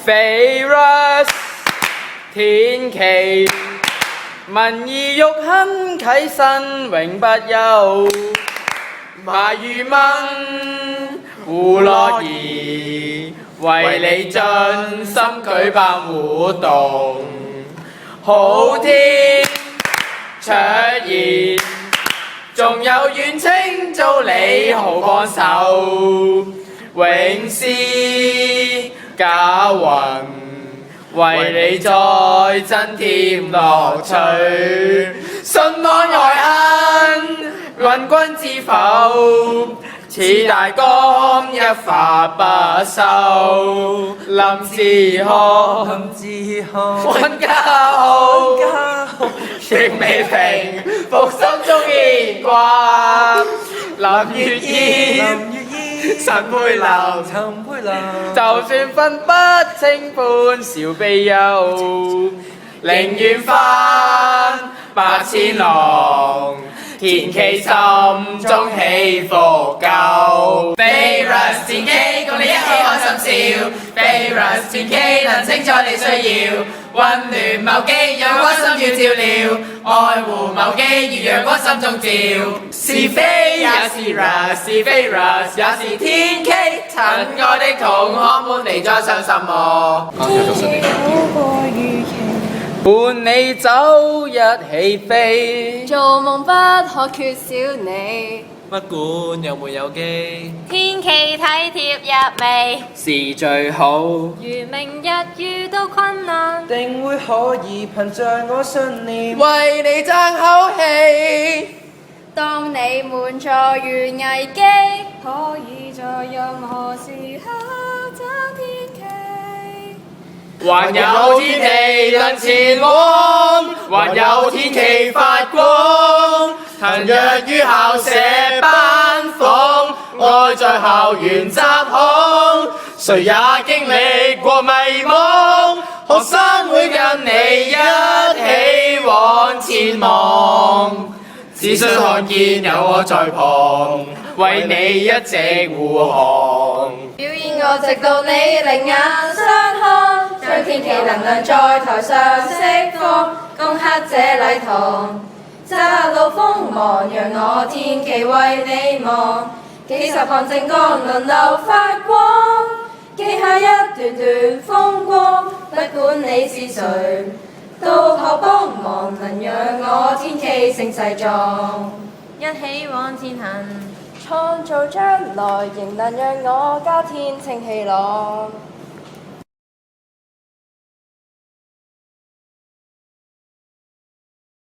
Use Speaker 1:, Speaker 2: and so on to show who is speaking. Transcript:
Speaker 1: Virus 天奇，民意欲亨啟新永不休。麻魚蚊胡樂兒，為你盡心舉辦活動。好天卓然，仲有遠清租你好幫手。永詩假雲，為你再增添樂趣。信安愛恨，運君知否？此大綱一發不收。林志學，溫家豪，亦未平，復心中牽掛。林月煙，陳佩琳，就算分不清歡笑悲憂，寧願翻百千郎。田奇心中起伏夠 ，Virus 田奇共你一起開心笑 ，Virus 田奇能清楚你需要，溫暖謀基讓關心要照料，愛護謀基如陽光心中照，是非也是 Virus， 是非 Virus 也是田奇，親愛的同學們你再傷心麼？
Speaker 2: 天氣好過預期。
Speaker 1: 伴你走一起飛，
Speaker 2: 做夢不可缺少你。
Speaker 3: 不管有沒有機，
Speaker 2: 天氣體貼入微，
Speaker 1: 是最好。
Speaker 2: 如明日遇到困難，
Speaker 3: 定會可以憑着我信念，
Speaker 1: 為你爭口氣。
Speaker 2: 當你們在遇危機，可以在任何時刻找天奇。
Speaker 1: 還有天奇能前往，還有天奇發光。騰躍於校舍班房，愛在校園窄巷。誰也經歷過迷茫，學生會跟你一起往前望。只需看見有我在旁，為你一直護航。
Speaker 2: 表演我直到你另眼相看，將天奇能量在台上釋放，攻克這禮堂。窄路鋒芒，讓我天奇為你忙，幾十項政綱輪流發光，記下一段段風光，不管你是誰，都可幫忙，能讓我天奇聲勢壯，一起往前行，創造將來，仍能讓我家天清氣朗。